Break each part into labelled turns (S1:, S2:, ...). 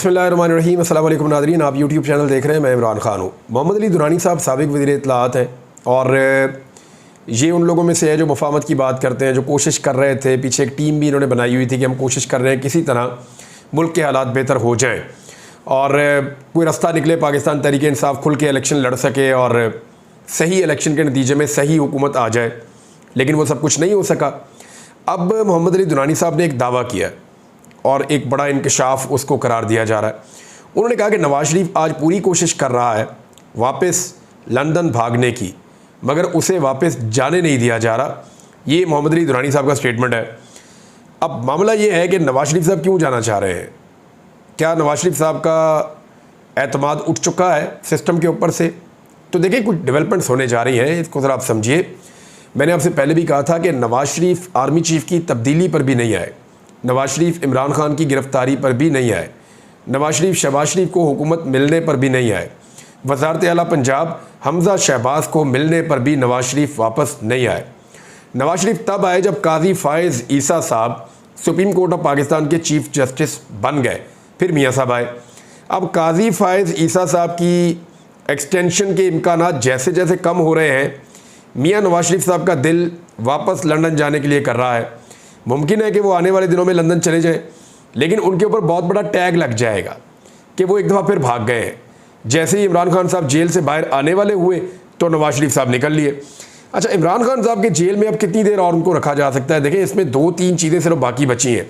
S1: बिस्मिल्लाहिर्रहमानिर्रहीम। अस्सलाम वालेकुम नाज़रीन, आप यूट्यूब चैनल देख रहे हैं। मैं इमरान खान हूँ। मोहम्मद अली दुरानी साहब साबिक़ वज़ीर इत्तलाआत हैं और ये उन लोगों में से है जो मुफाहमत की बात करते हैं, जो कोशिश कर रहे थे। पीछे एक टीम भी इन्होंने बनाई हुई थी कि हम कोशिश कर रहे हैं किसी तरह मुल्क के हालात बेहतर हो जाएँ और कोई रास्ता निकले, पाकिस्तान तहरीक इंसाफ खुल के इलेक्शन लड़ सके और सही इलेक्शन के नतीजे में सही हुकूमत आ जाए। लेकिन वो सब कुछ नहीं हो सका। अब मोहम्मद अली दुरानी साहब ने एक दावा किया और एक बड़ा इंकशाफ उसको करार दिया जा रहा है। उन्होंने कहा कि नवाज शरीफ आज पूरी कोशिश कर रहा है वापस लंदन भागने की, मगर उसे वापस जाने नहीं दिया जा रहा। ये मोहम्मद अली दुरानी साहब का स्टेटमेंट है। अब मामला ये है कि नवाज शरीफ साहब क्यों जाना चाह रहे हैं? क्या नवाज शरीफ साहब का एतमाद उठ चुका है सिस्टम के ऊपर से? तो देखिए, कुछ डेवलपमेंट्स होने जा रही हैं, इसको ज़रा आप समझिए। मैंने आपसे पहले भी कहा था कि नवाज शरीफ आर्मी चीफ़ की तब्दीली पर भी नहीं आए, नवाज शरीफ इमरान खान की गिरफ़्तारी पर भी नहीं आए, नवाज शरीफ शहबाज शरीफ को हुकूमत मिलने पर भी नहीं आए, वज़ारत आला पंजाब हमज़ा शहबाज को मिलने पर भी नवाज शरीफ वापस नहीं आए। नवाज शरीफ तब आए जब काजी फ़ाइज़ ईसा साहब सुप्रीम कोर्ट ऑफ पाकिस्तान के चीफ़ जस्टिस बन गए, फिर मियाँ साहब आए। अब काजी फ़ाइज़ ईसा साहब की एक्सटेंशन के इम्कानात जैसे जैसे कम हो रहे हैं, मियाँ नवाज शरीफ साहब का दिल वापस लंदन जाने के लिए कर रहा है। मुमकिन है कि वो आने वाले दिनों में लंदन चले जाएं, लेकिन उनके ऊपर बहुत बड़ा टैग लग जाएगा कि वो एक दफ़ा फिर भाग गए हैं। जैसे ही इमरान खान साहब जेल से बाहर आने वाले हुए तो नवाज शरीफ साहब निकल लिए। अच्छा, इमरान खान साहब के जेल में अब कितनी देर और उनको रखा जा सकता है? देखें, इसमें 2-3 चीज़ें सिर्फ बाकी बची हैं।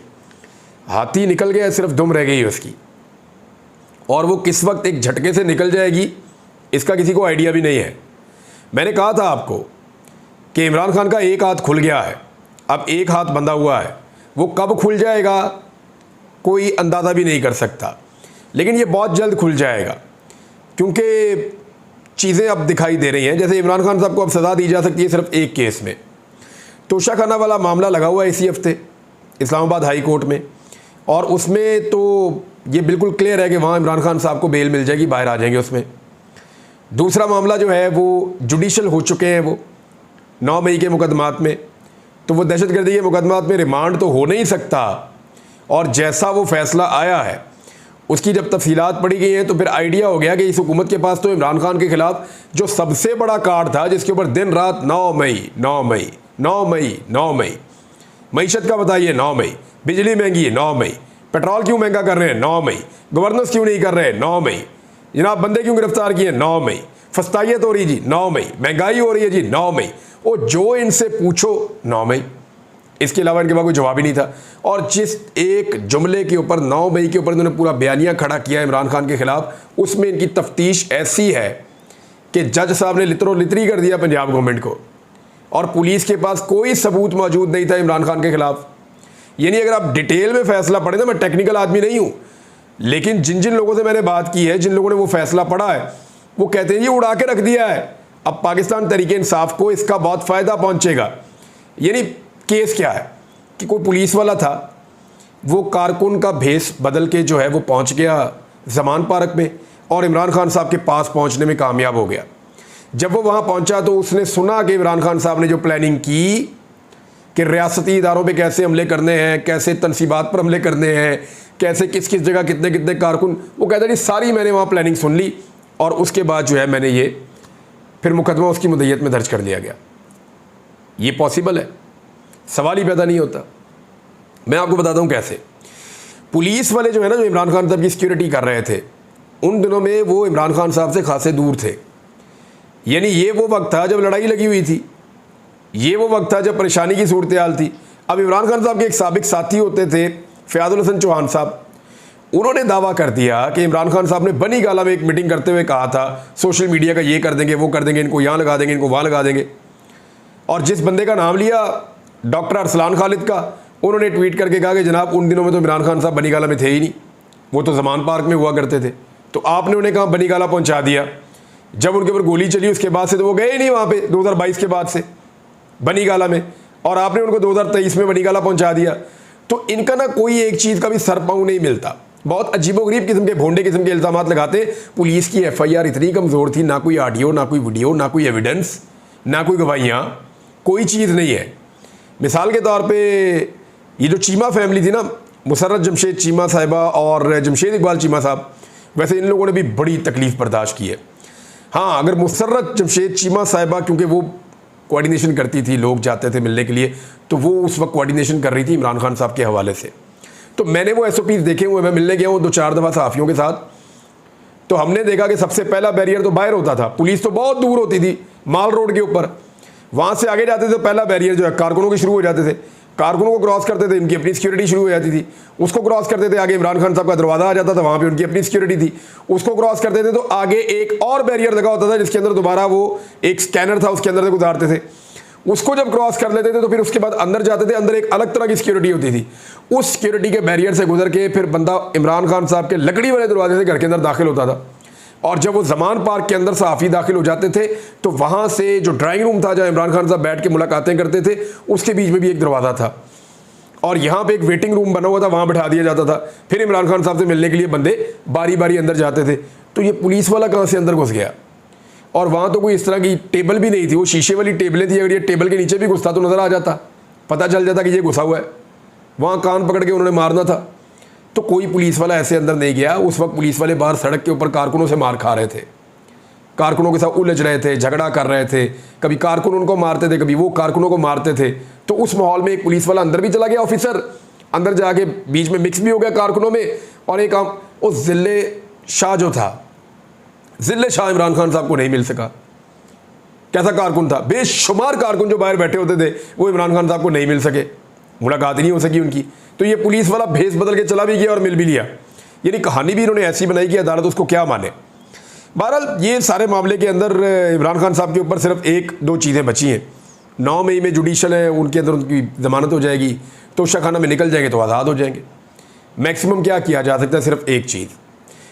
S1: हाथी निकल गया, सिर्फ दुम रह गई है उसकी, और वो किस वक्त एक झटके से निकल जाएगी इसका किसी को आइडिया भी नहीं है। मैंने कहा था आपको कि इमरान खान का एक हाथ खुल गया है, अब एक हाथ बंधा हुआ है। वो कब खुल जाएगा कोई अंदाज़ा भी नहीं कर सकता, लेकिन ये बहुत जल्द खुल जाएगा क्योंकि चीज़ें अब दिखाई दे रही हैं। जैसे इमरान खान साहब को अब सज़ा दी जा सकती है सिर्फ एक केस में। तोशाखाना वाला मामला लगा हुआ है इसी हफ्ते इस्लामाबाद हाई कोर्ट में, और उसमें तो ये बिल्कुल क्लियर है कि वहाँ इमरान खान साहब को बेल मिल जाएगी, बाहर आ जाएंगे उसमें। दूसरा मामला जो है वो जुडिशल हो चुके हैं, वो 9 मई के मुकदमात में, तो वो दहशतगर्दी के मुकदमात में रिमांड तो हो नहीं सकता। और जैसा वो फैसला आया है उसकी जब तफसीलात पड़ी गई हैं तो फिर आइडिया हो गया कि इस हुकूमत के पास तो इमरान खान के ख़िलाफ़ जो सबसे बड़ा कार्ड था, जिसके ऊपर दिन रात 9 मई 9 मई 9 मई 9 मई, मईशत का बताइए 9 मई, बिजली महंगी है 9 मई, पेट्रोल क्यों महंगा कर रहे हैं 9 मई, गवर्नेंस क्यों नहीं कर रहे हैं 9 मई, जनाब बंदे क्यों गिरफ्तार किए 9 मई, फस्तायत हो रही जी 9 मई, महंगाई हो रही है जी 9 मई। वो जो इनसे पूछो 9 मई, इसके अलावा इनके पास कोई जवाब ही नहीं था। और जिस एक जुमले के ऊपर 9 मई के ऊपर इन्होंने पूरा बयानिया खड़ा किया इमरान खान के ख़िलाफ़, उसमें इनकी तफ्तीश ऐसी है कि जज साहब ने लितरो लितरी कर दिया पंजाब गवर्नमेंट को, और पुलिस के पास कोई सबूत मौजूद नहीं था इमरान खान के ख़िलाफ़। यानी अगर आप डिटेल में फ़ैसला पढ़े ना, मैं टेक्निकल आदमी नहीं हूँ, लेकिन जिन जिन लोगों से मैंने बात की है, जिन लोगों ने वो फ़ैसला पढ़ा है, वो कहते हैं ये उड़ा के रख दिया है। अब पाकिस्तान तहरीक इंसाफ को इसका बहुत फ़ायदा पहुँचेगा। यानी केस क्या है कि कोई पुलिस वाला था, वो कारकुन का भेस बदल के जो है वो पहुंच गया ज़मान पार्क में और इमरान खान साहब के पास पहुंचने में कामयाब हो गया। जब वो वहां पहुंचा तो उसने सुना कि इमरान खान साहब ने जो प्लानिंग की कि रियासती इदारों पे कैसे हमले करने हैं, कैसे तनसीबात पर हमले करने हैं, कैसे किस किस जगह कितने कितने कारकुन, वो कहता है सारी मैंने वहाँ प्लानिंग सुन ली, और उसके बाद जो है मैंने ये फिर मुकदमा उसकी मुद्दत में दर्ज कर लिया गया। ये पॉसिबल है? सवाल ही पैदा नहीं होता। मैं आपको बताता हूँ कैसे। पुलिस वाले जो है ना, जो इमरान खान साहब की सिक्योरिटी कर रहे थे, उन दिनों में वो इमरान खान साहब से खासे दूर थे। यानी ये वो वक्त था जब लड़ाई लगी हुई थी, ये वो वक्त था जब परेशानी की सूरत हाल थी। अब इमरान खान साहब के एक साबिक साथी होते थे फ़याज़ुल हसन चौहान साहब, उन्होंने दावा कर दिया कि इमरान खान साहब ने बनी गाला में एक मीटिंग करते हुए कहा था सोशल मीडिया का ये कर देंगे, वो कर देंगे, इनको यहाँ लगा देंगे, इनको वहाँ लगा देंगे। और जिस बंदे का नाम लिया डॉक्टर अरसलान खालिद का, उन्होंने ट्वीट करके कहा कि जनाब उन दिनों में तो इमरान खान साहब बनी गाला में थे ही नहीं, वो तो ज़मान पार्क में हुआ करते थे। तो आपने उन्हें कहा बनी गाला पहुंचा दिया। जब उनके ऊपर गोली चली उसके बाद से तो वो गए ही नहीं वहाँ पे 2022 के बाद से बनी गाला में, और आपने उनको 2023 में बनी गाला पहुँचा दिया। तो इनका ना कोई एक चीज़ का भी सर पाँव नहीं मिलता। बहुत अजीबोगरीब किस्म के भोंडे किस्म के इल्ज़ामात लगाते। पुलिस की FIR इतनी कमज़ोर थी, ना कोई ऑडियो, ना कोई वीडियो, ना कोई एविडेंस, ना कोई गवाहियाँ, कोई चीज़ नहीं है। मिसाल के तौर पे ये जो चीमा फैमिली थी ना, मुसर्रत जमशेद चीमा साहिबा और जमशेद इकबाल चीमा साहब, वैसे इन लोगों ने भी बड़ी तकलीफ़ बर्दाश्त की है। हाँ, अगर मुसर्रत जमशेद चीमा साहिबा, क्योंकि वो कोऑर्डिनेशन करती थी, लोग जाते थे मिलने के लिए, तो वो उस वक्त कोऑर्डिनेशन कर रही थी इमरान खान साहब के हवाले से। तो मैंने वो SOPs देखे हुए, मैं मिलने गया हूँ 2-4 दफ़ा सहाफ़ियों के साथ। तो हमने देखा कि सबसे पहला बैरियर तो बाहर होता था, पुलिस तो बहुत दूर होती थी माल रोड के ऊपर, वहाँ से आगे जाते थे तो पहला बैरियर जो है कारकुनों के शुरू हो जाते थे, कारकुनों को क्रॉस करते थे, इनकी अपनी सिक्योरिटी शुरू हो जाती थी, उसको क्रॉस करते थे आगे इमरान खान साहब का दरवाज़ा आ जाता था, वहाँ पे उनकी अपनी सिक्योरिटी थी, उसको क्रॉस करते थे तो आगे एक और बैरियर लगा होता था जिसके अंदर दोबारा वो एक स्कैनर था, उसके अंदर से गुजारते थे। उसको जब क्रॉस कर लेते थे तो फिर उसके बाद अंदर जाते थे, अंदर एक अलग तरह की सिक्योरिटी होती थी, उस सिक्योरिटी के बैरियर से गुजर के फिर बंदा इमरान खान साहब के लकड़ी वाले दरवाजे से घर के अंदर दाखिल होता था। और जब वो जमान पार्क के अंदर सहाफ़ी दाखिल हो जाते थे तो वहाँ से जो ड्राइंग रूम था जहाँ इमरान खान साहब बैठ के मुलाकातें करते थे, उसके बीच में भी एक दरवाज़ा था और यहाँ पे एक वेटिंग रूम बना हुआ था, वहाँ बिठा दिया जाता था। फिर इमरान खान साहब से मिलने के लिए बंदे बारी बारी अंदर जाते थे। तो ये पुलिस वाला कहाँ से अंदर घुस गया? और वहाँ तो कोई इस तरह की टेबल भी नहीं थी, वो शीशे वाली टेबलें थी, अगर ये टेबल के नीचे भी घुसता तो नज़र आ जाता, पता चल जाता कि ये घुसा हुआ है, वहाँ कान पकड़ के उन्होंने मारना था। तो कोई पुलिस वाला ऐसे अंदर नहीं गया। उस वक्त पुलिस वाले बाहर सड़क के ऊपर कारकुनों से मार खा रहे थे, कारकुनों के साथ उलझ रहे थे, झगड़ा कर रहे थे, कभी कारकुन उनको मारते थे, कभी वो कारकुनों को मारते थे। तो उस माहौल में एक पुलिस वाला अंदर भी चला गया, ऑफिसर अंदर जाके बीच में मिक्स भी हो गया कारकुनों में। और एक उस जिले शाह जो था, जिले शाह इमरान खान साहब को नहीं मिल सका। कैसा कारकुन था, बेशुमार कारकुन जो बाहर बैठे होते थे वो इमरान खान साहब को नहीं मिल सके, मुलाकात ही नहीं हो सकी उनकी। तो ये पुलिस वाला भेस बदल के चला भी गया और मिल भी लिया। यानी कहानी भी इन्होंने ऐसी बनाई कि अदालत उसको क्या माने। बहरहाल ये सारे मामले के अंदर इमरान खान साहब के ऊपर सिर्फ 1-2 चीज़ें बची हैं। 9 मई में जुडिशल है, उनके अंदर उनकी ज़मानत हो जाएगी, तो शाखाना में निकल जाएंगे तो आज़ाद हो जाएंगे। मैक्सिमम क्या किया जा सकता है, सिर्फ एक चीज़,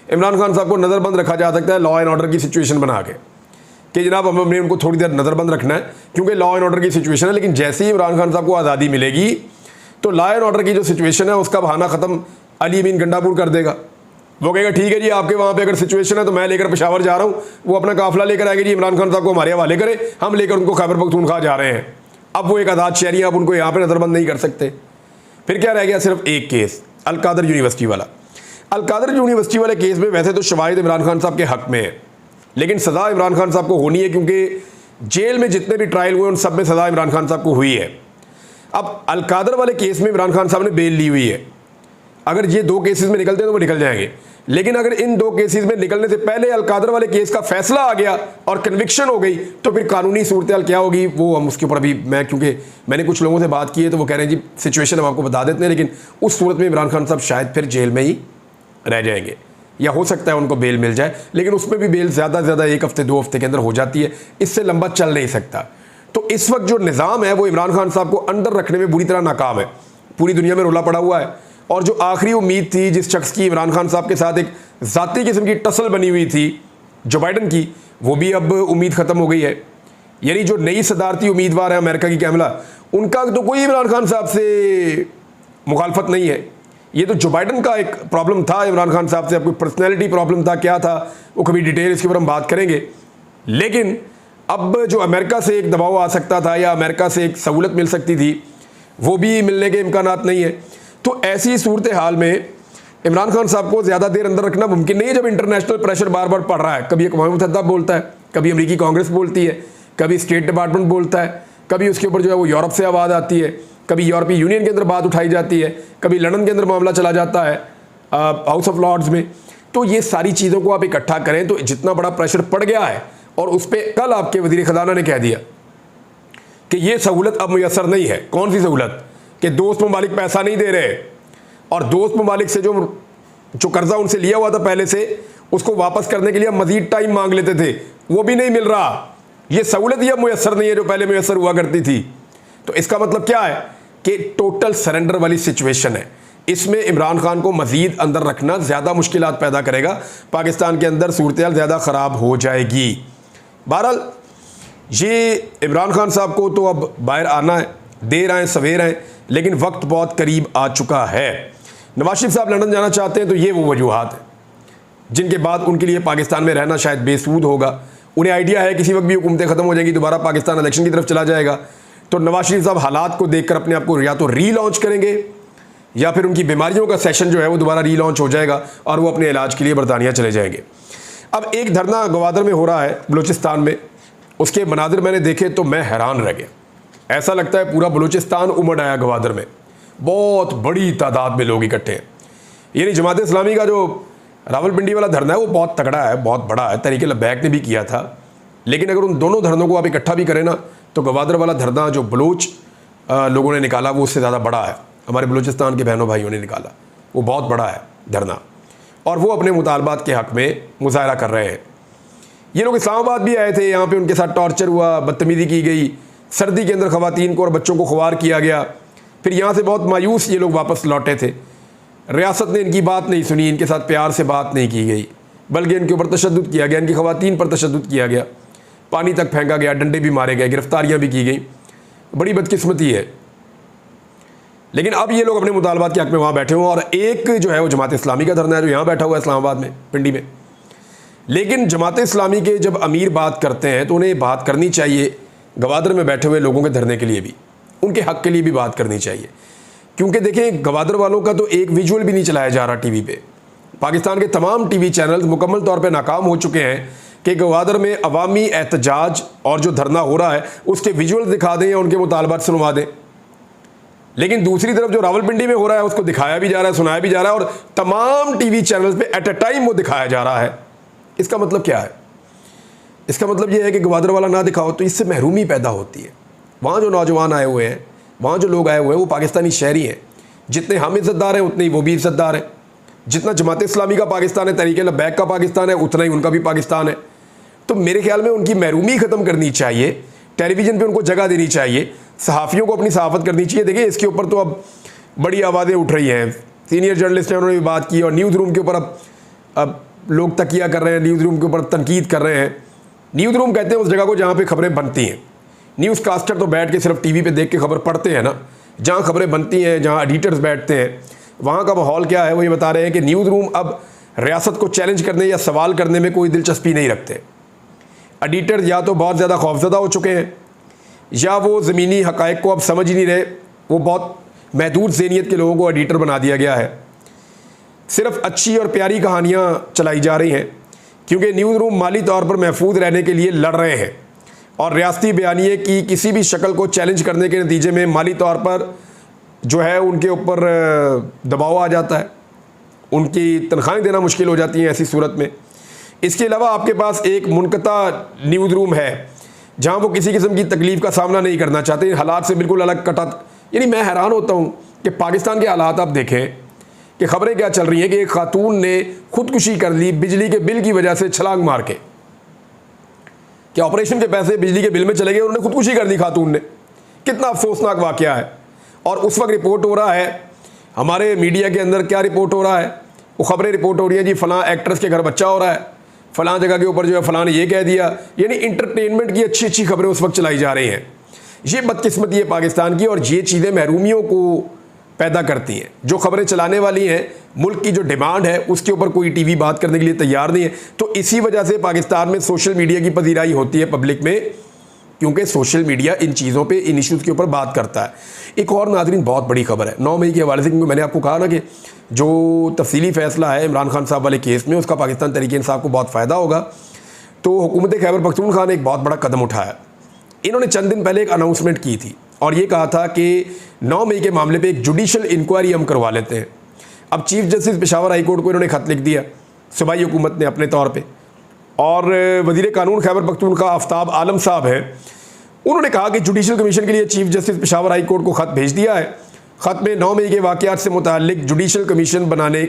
S1: इमरान खान साहब को नज़रबंद रखा जा सकता है लॉ एंड ऑर्डर की सिचुएशन बना के कि जनाब हमने उनको थोड़ी देर नज़रबंद रखना है क्योंकि लॉ एंड ऑर्डर की सिचुएशन है। लेकिन जैसे ही इमरान खान साहब को आज़ादी मिलेगी तो लॉ एंड ऑर्डर की जो सिचुएशन है उसका बहाना ख़त्म अली अमीन गंडापुर कर देगा। वो कहेगा ठीक है जी, आपके वहाँ पे अगर सिचुएशन है तो मैं लेकर पेशावर जा रहा हूँ, वो अपना काफिला लेकर आएगी जी, इमरान खान साहब को हमारे हवाले करें, हम लेकर उनको खैबर पख्तूनख्वा जा रहे हैं। अब वो एक आज़ाद शहरी हैं, अब उनको यहाँ पर नज़रबंद नहीं कर सकते। फिर क्या रह गया, सिर्फ एक केस, अलकादर यूनिवर्सिटी वाला। अलकादर यूनिवर्सिटी वाले केस में वैसे तो शवाहिद इमरान खान साहब के हक़ में है, लेकिन सज़ा इमरान खान साहब को होनी है क्योंकि जेल में जितने भी ट्रायल हुए उन सब में सज़ा इमरान खान साहब को हुई है। अब अलकादर वाले केस में इमरान खान साहब ने बेल ली हुई है। अगर ये 2 केसेस में निकलते हैं तो वो निकल जाएंगे, लेकिन अगर इन 2 केसेस में निकलने से पहले अलकादर वाले केस का फैसला आ गया और कन्विक्शन हो गई तो फिर कानूनी सूरत क्या होगी वो हम उसके ऊपर अभी क्योंकि मैंने कुछ लोगों से बात की है तो वो कह रहे हैं जी सिचुएशन हम आपको बता देते हैं, लेकिन उस सूरत में इमरान खान साहब शायद फिर जेल में ही रह जाएंगे या हो सकता है उनको बेल मिल जाए, लेकिन उसमें भी बेल ज़्यादा से ज़्यादा 1 हफ्ते 2 हफ्ते के अंदर हो जाती है, इससे लंबा चल नहीं सकता। तो इस वक्त जो निज़ाम है वो इमरान खान साहब को अंदर रखने में बुरी तरह नाकाम है, पूरी दुनिया में रोला पड़ा हुआ है। और जो आखिरी उम्मीद थी जिस शख्स की इमरान खान साहब के साथ एक ज़ाती किस्म की टसल बनी हुई थी जो बाइडन की, वो भी अब उम्मीद ख़त्म हो गई है। यानी जो नई सदारती उम्मीदवार है अमेरिका की कैमला, उनका तो कोई इमरान खान साहब से मुखालफत नहीं है। ये तो जो बाइडन का एक प्रॉब्लम था इमरान खान साहब से, अब कोई पर्सनैलिटी प्रॉब्लम था, क्या था वो कभी डिटेल इसके ऊपर हम बात करेंगे। लेकिन अब जो अमेरिका से एक दबाव आ सकता था या अमेरिका से एक सहूलत मिल सकती थी वो भी मिलने के इम्कानात नहीं है। तो ऐसी सूरत हाल में इमरान खान साहब को ज़्यादा देर अंदर रखना मुमकिन नहीं है जब इंटरनेशनल प्रेशर बार बार पड़ रहा है। कभी अक़वाम मुत्तहिदा बोलता है, कभी अमेरिकी कांग्रेस बोलती है, कभी स्टेट डिपार्टमेंट बोलता है, कभी उसके ऊपर जो है वो यूरोप से आवाज़ आती है, कभी यूरोपीय यूनियन के अंदर बात उठाई जाती है, कभी लंदन के अंदर मामला चला जाता है हाउस ऑफ लॉर्ड्स में। तो ये सारी चीज़ों को आप इकट्ठा करें तो जितना बड़ा प्रेशर पड़ गया है, और उस पर कल आपके वज़ीर ख़ज़ाना ने कह दिया कि ये सहूलत अब मुयसर नहीं है। कौन सी सहूलत? कि दोस्त ममालिक पैसा नहीं दे रहे और दोस्त ममालिक से जो कर्जा उनसे लिया हुआ था पहले से उसको वापस करने के लिए मज़ीद टाइम मांग लेते थे, वो भी नहीं मिल रहा। ये सहूलत ही अब मुयसर नहीं है जो पहले मुयसर हुआ करती थी। तो इसका मतलब क्या है कि टोटल सरेंडर वाली सिचुएशन है। इसमें इमरान खान को मज़ीद अंदर रखना ज़्यादा मुश्किलात पैदा करेगा, पाकिस्तान के अंदर सूरत-ए-हाल ज़्यादा ख़राब हो जाएगी। बहरहाल ये इमरान खान साहब को तो अब बाहर आना है, देर आए सवेर आए, लेकिन वक्त बहुत करीब आ चुका है। नवाज शरीफ साहब लंदन जाना चाहते हैं तो ये वो वजूहात हैं जिनके बाद उनके लिए पाकिस्तान में रहना शायद बेसूद होगा। उन्हें आइडिया है किसी वक्त भी हुकूमतें ख़त्म हो जाएंगी, दोबारा पाकिस्तान इलेक्शन की तरफ चला जाएगा, तो नवाज शरीफ साहब हालात को देखकर अपने आप को या तो री लॉन्च करेंगे या फिर उनकी बीमारियों का सेशन जो है वो दोबारा रीलॉन्च हो जाएगा और वो अपने इलाज के लिए बरतानिया चले जाएंगे। अब एक धरना गवादर में हो रहा है बलूचिस्तान में, उसके मनाजिर मैंने देखे तो मैं हैरान रह गया। ऐसा लगता है पूरा बलूचिस्तान उमड़ आया गवादर में, बहुत बड़ी तादाद में लोग इकट्ठे हैं। यानी जमात इस्लामी का जो रावलपिंडी वाला धरना है वो बहुत तगड़ा है, बहुत बड़ा है, तहरीक लब्बैक ने भी किया था। लेकिन अगर उन दोनों धरनों को आप इकट्ठा भी करें ना तो गवादर वाला धरना जो बलूच लोगों ने निकाला वो उससे ज़्यादा बड़ा है, हमारे बलूचिस्तान के बहनों भाइयों ने निकाला, वो बहुत बड़ा है धरना, और वो अपने मुतालबात के हक़ में मुजाहरा कर रहे हैं। ये लोग इस्लामाबाद भी आए थे, यहाँ पे उनके साथ टॉर्चर हुआ, बदतमीज़ी की गई, सर्दी के अंदर ख़वातीन को और बच्चों को खुआर किया गया। फिर यहाँ से बहुत मायूस ये लोग वापस लौटे थे। रियासत ने इनकी बात नहीं सुनी, इनके साथ प्यार से बात नहीं की गई, बल्कि इनके ऊपर तशद्दुद किया गया, इनकी ख़वातीन पर तशद्दुद किया गया, पानी तक फेंका गया, डंडे भी मारे गए, गिरफ्तारियाँ भी की गई। बड़ी बदकिस्मती है। लेकिन अब ये लोग अपने मुतालबात के हक़ में वहाँ बैठे हुए हैं, और एक जो है वो जमात इस्लामी का धरना है जो यहाँ बैठा हुआ है इस्लामाबाद में, पिंडी में। लेकिन जमात इस्लामी के जब अमीर बात करते हैं तो उन्हें बात करनी चाहिए गवादर में बैठे हुए लोगों के धरने के लिए भी, उनके हक़ के लिए भी बात करनी चाहिए। क्योंकि देखें, गवादर वालों का तो एक विजुअल भी नहीं चलाया जा रहा टीवी पे। पाकिस्तान के तमाम टीवी चैनल मुकम्मल तौर पे नाकाम हो चुके हैं कि गवादर में अवामी एहतजाज और जो धरना हो रहा है उसके विजुअल दिखा दें या उनके मुतालबात सुनवा दें। लेकिन दूसरी तरफ जो रावलपिंडी में हो रहा है उसको दिखाया भी जा रहा है, सुनाया भी जा रहा है, और तमाम टीवी चैनल्स पे एट अ टाइम वो दिखाया जा रहा है। इसका मतलब क्या है? इसका मतलब ये है कि गवादर वाला ना दिखाओ तो इससे महरूमी पैदा होती है। वहाँ जो नौजवान आए हुए हैं, वहाँ जो लोग आए हुए हैं वो पाकिस्तानी शहरी हैं। जितने हम इज़्ज़तदार हैं उतने ही वो भी इज़्ज़तदार हैं। जितना जमात इस्लामी का पाकिस्तान है, तहरीक लब्बैक का पाकिस्तान है, उतना ही उनका भी पाकिस्तान है। तो मेरे ख्याल में उनकी महरूमी ख़त्म करनी चाहिए, टेलीविज़न पे उनको जगह देनी चाहिए, सहाफ़ियों को अपनी सहाफ़त करनी चाहिए। देखिए, इसके ऊपर तो अब बड़ी आवाज़ें उठ रही हैं, सीनियर जर्नलिस्ट हैं, उन्होंने भी बात की, और न्यूज़ रूम के ऊपर अब लोग तकिया कर रहे हैं, न्यूज़ रूम के ऊपर तनकीद कर रहे हैं। न्यूज़ रूम कहते हैं उस जगह को जहाँ पर खबरें बनती हैं। न्यूज़ कास्टर तो बैठ के सिर्फ टीवी पे देख के खबर पढ़ते हैं ना, जहाँ खबरें बनती हैं, जहाँ एडिटर्स बैठते हैं, वहाँ का माहौल क्या है वो ये बता रहे हैं कि न्यूज़ रूम अब रियासत को चैलेंज करने या सवाल करने में कोई दिलचस्पी नहीं रखते। एडिटर्स या तो बहुत ज़्यादा खौफज़दा हो चुके हैं या वो ज़मीनी हक़ाइक़ को अब समझ ही नहीं रहे। वो बहुत महदूद ज़हनियत के लोगों को एडिटर बना दिया गया है। सिर्फ अच्छी और प्यारी कहानियाँ चलाई जा रही हैं, क्योंकि न्यूज़ रूम माली तौर पर महफूज रहने के लिए लड़ रहे हैं, और रियासती बयानिए की किसी भी शक्ल को चैलेंज करने के नतीजे में माली तौर पर जो है उनके ऊपर दबाव आ जाता है, उनकी तनख्वाहें देना मुश्किल हो जाती हैं ऐसी सूरत में। इसके अलावा आपके पास एक मुनक़ता न्यूज़ रूम है जहाँ वो किसी किस्म की तकलीफ़ का सामना नहीं करना चाहते, हालात से बिल्कुल अलग कटा। यानी मैं हैरान होता हूँ कि पाकिस्तान के हालात आप देखें कि ख़बरें क्या चल रही हैं कि एक खातून ने खुदकुशी कर ली बिजली के बिल की वजह से, छलांग मार के। कि ऑपरेशन के पैसे बिजली के बिल में चले गए, उन्होंने खुदकुशी कर दी खातून ने। कितना अफसोसनाक वाक़या है। और उस वक्त रिपोर्ट हो रहा है हमारे मीडिया के अंदर, क्या रिपोर्ट हो रहा है, वो ख़बरें रिपोर्ट हो रही है जी फ़लाँ एक्ट्रेस के घर बच्चा हो रहा है, फ़लाँ जगह के ऊपर जो है फ़लाँ ने ये कह दिया। यानी इंटरटेनमेंट की अच्छी अच्छी खबरें उस वक्त चलाई जा रही हैं। ये बदकिस्मती है पाकिस्तान की, और ये चीज़ें महरूमियों को पैदा करती हैं। जो खबरें चलाने वाली हैं, मुल्क की जो डिमांड है उसके ऊपर कोई टीवी बात करने के लिए तैयार नहीं है। तो इसी वजह से पाकिस्तान में सोशल मीडिया की पजीराई होती है पब्लिक में, क्योंकि सोशल मीडिया इन चीज़ों पे, इन इश्यूज़ के ऊपर बात करता है। एक और नाज़रीन बहुत बड़ी खबर है 9 मई के हवाले से, क्योंकि मैंने आपको कहा ना कि जो तफसीली फ़ैसला है इमरान खान साहब वाले केस में, उसका पाकिस्तान तहरीक इंसाफ को बहुत फ़ायदा होगा। तो हुकूमत खैबर पख्तूनख्वा ने एक बहुत बड़ा कदम उठाया। इन्होंने चंद दिन पहले एक अनाउंसमेंट की थी और ये कहा था कि 9 मई के मामले पे एक जुडिशल इंक्वायरी हम करवा लेते हैं। अब chief justice Peshawar high court को इन्होंने ख़त लिख दिया सूबाई हुकूमत ने अपने तौर पे, और वज़ीर कानून खैबर पख्तूनख्वा आफ्ताब आलम साहब हैं, उन्होंने कहा कि जुडिशल कमीशन के लिए chief justice Peshawar high court को ख़त भेज दिया है। ख़त में 9 मई के वाक़यात से मुताल्लिक़ जुडिशल कमीशन बनाने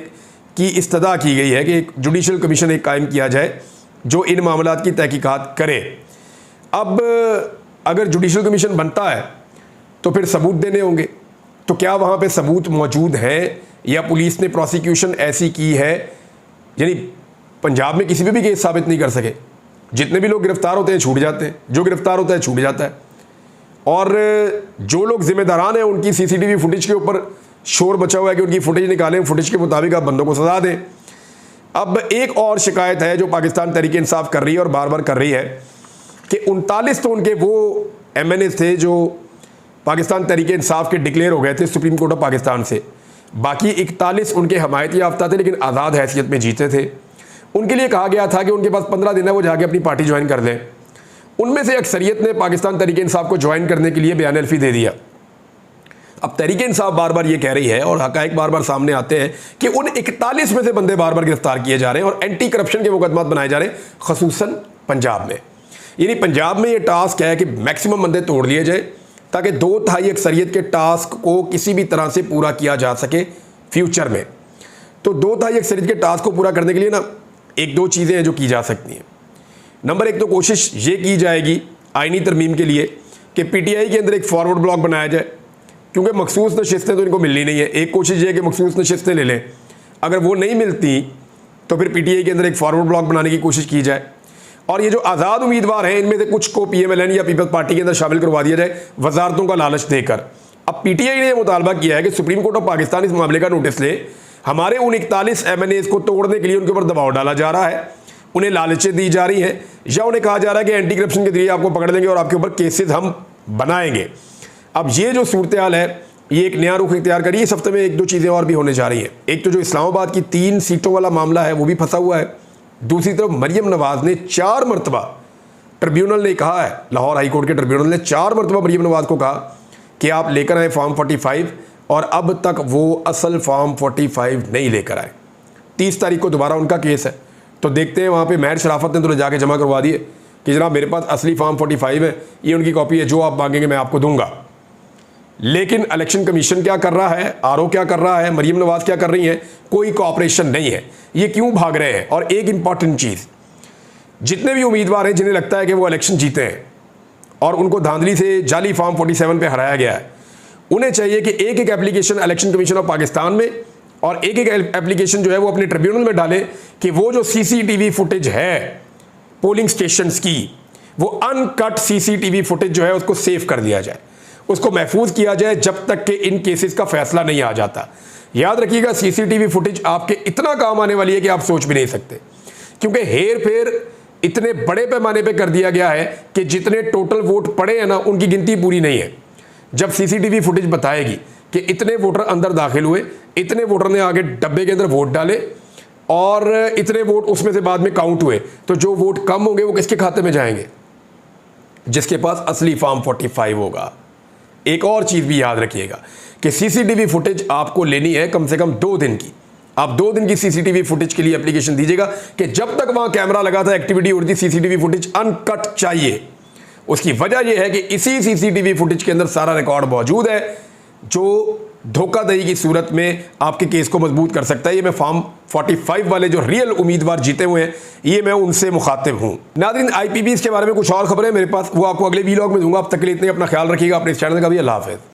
S1: की इस्तदा की गई है कि एक जुडिशल कमीशन एक कायम किया जाए जो इन मामलात की तहकीकात करे। अब अगर जुडिशल कमीशन बनता है तो फिर सबूत देने होंगे, तो क्या वहाँ पे सबूत मौजूद हैं या पुलिस ने प्रोसिक्यूशन ऐसी की है? यानी पंजाब में किसी भी केस साबित नहीं कर सके, जितने भी लोग गिरफ्तार होते हैं छूट जाते हैं, जो गिरफ्तार होता है छूट जाता है, और जो लोग जिम्मेदारान हैं उनकी CCTV फुटेज के ऊपर शोर बचा हुआ है कि उनकी फुटेज निकालें, फुटेज के मुताबिक आप बंदों को सजा दें। अब एक और शिकायत है जो पाकिस्तान तहरीक इंसाफ कर रही है और बार बार कर रही है कि 39 तो उनके वो MNA थे जो पाकिस्तान तहरीक इंसाफ के डिक्लेयर हो गए थे सुप्रीम कोर्ट ऑफ पाकिस्तान से, बाकी 41 उनके हमायती याफ्ता थे लेकिन आज़ाद हैसियत में जीते थे। उनके लिए कहा गया था कि उनके पास 15 दिन है, वो जाके अपनी पार्टी ज्वाइन कर लें। उनमें से अक्सरियत ने पाकिस्तान तहरीक-ए-इंसाफ को ज्वाइन करने के लिए बयान अल्फी दे दिया। अब तहरीक-ए-इंसाफ बार बार ये कह रही है और हक़ाइक़ बार बार सामने आते हैं कि उन 41 में से बंदे बार बार गिरफ्तार किए जा रहे हैं और एंटी करप्शन के मुकदमात बनाए जा रहे हैं, ख़ुसूसन पंजाब में। यानी पंजाब में ये टास्क है कि मैक्सिमम बंदे तोड़ लिए जाए ताकि 2/3 अक्सरियत के टास्क को किसी भी तरह से पूरा किया जा सके फ्यूचर में। तो 2/3 अक्सरियत के टास्क को पूरा करने के लिए ना एक दो चीज़ें हैं जो की जा सकती हैं। नंबर 1 तो कोशिश ये की जाएगी आइनी तरमीम के लिए कि PTI के अंदर एक फॉरवर्ड ब्लॉक बनाया जाए, क्योंकि मखसूस नशिस्तें तो इनको मिलनी नहीं है। एक कोशिश ये है कि मखसूस नशिस्तें ले लें, अगर वो नहीं मिलती तो फिर PTI के अंदर एक फॉरवर्ड ब्लॉक बनाने की कोशिश की जाए और ये जो आज़ाद उम्मीदवार हैं इनमें से कुछ को PMLN या पीपल्स पार्टी के अंदर शामिल करवा दिया जाए वजारतों का लालच देकर। अब PTI ने यह मुतालबा किया है कि सुप्रीम कोर्ट ऑफ पाकिस्तान इस मामले का नोटिस ले। हमारे उन 41 MNAs को तोड़ने के लिए उनके ऊपर दबाव डाला जा रहा है, उन्हें लालचें दी जा रही हैं या उन्हें कहा जा रहा है कि एंटी करप्शन के जरिए आपको पकड़ लेंगे और आपके ऊपर केसेस हम बनाएंगे। अब ये जो सूरत हाल है ये एक नया रुख इख्तियार करिए। इस हफ्ते में एक दो चीज़ें और भी होने जा रही हैं। एक तो जो इस्लामाबाद की 3 सीटों वाला मामला है वो भी फंसा हुआ है। दूसरी तरफ मरियम नवाज़ ने 4 मरतबा, ट्रिब्यूनल ने कहा है, लाहौर हाई कोर्ट के ट्रिब्यूनल ने 4 मरतबा मरियम नवाज़ को कहा कि आप लेकर आए फॉर्म 45 और अब तक वो असल फॉर्म 45 नहीं लेकर आए। 30 तारीख को दोबारा उनका केस है, तो देखते हैं वहाँ पे महर शराफत ने तो जाके जमा करवा दिए कि जनाब मेरे पास असली फॉर्म 45 है, ये उनकी कॉपी है, जो आप मांगेंगे मैं आपको दूंगा। लेकिन इलेक्शन कमीशन क्या कर रहा है, RO क्या कर रहा है, मरियम नवाज़ क्या कर रही हैं, कोई कोऑपरेशन नहीं है। ये क्यों भाग रहे हैं? और एक इंपॉर्टेंट चीज़, जितने भी उम्मीदवार हैं जिन्हें लगता है कि वो इलेक्शन जीते हैं और उनको धांधली से जाली फॉर्म 47 पे हराया गया है, उन्हें चाहिए कि एक एक application election commission of Pakistan में और एक एक एप्लीकेशन जो है वो अपने ट्रिब्यूनल में डालें कि वो जो CCTV फुटेज है पोलिंग स्टेशंस की, वो अनकट CCTV फुटेज जो है उसको सेव कर दिया जाए, उसको महफूज किया जाए जब तक कि इन केसेस का फैसला नहीं आ जाता। याद रखिएगा CCTV फुटेज आपके इतना काम आने वाली है कि आप सोच भी नहीं सकते, क्योंकि हेर फेर इतने बड़े पैमाने पे कर दिया गया है कि जितने टोटल वोट पड़े हैं ना उनकी गिनती पूरी नहीं है। जब CCTV फुटेज बताएगी कि इतने वोटर अंदर दाखिल हुए, इतने वोटर ने आगे डब्बे के अंदर वोट डाले और इतने वोट उसमें से बाद में काउंट हुए, तो जो वोट कम होंगे वो किसके खाते में जाएंगे? जिसके पास असली फॉर्म 45 होगा। एक और चीज़ भी याद रखिएगा कि CCTV फुटेज आपको लेनी है कम से कम 2 दिन की। आप 2 दिन की CCTV फुटेज के लिए एप्लीकेशन दीजिएगा कि जब तक वहां कैमरा लगा था, एक्टिविटी हो रही थी, CCTV फुटेज अनकट चाहिए। उसकी वजह यह है कि इसी CCTV फुटेज के अंदर सारा रिकॉर्ड मौजूद है जो धोखाधड़ी की सूरत में आपके केस को मजबूत कर सकता है। ये मैं फॉर्म 45 वाले जो रियल उम्मीदवार जीते हुए हैं, ये मैं उनसे मुखातिब हूं। नाज़रीन, IPBs के बारे में कुछ और खबरें मेरे पास, वो आपको अगले वीलॉग में दूंगा। अब तक के लिए इतने, अपना ख्याल रखिएगा, अपने इस चैनल का भी। अल्लाह हाफ़िज़।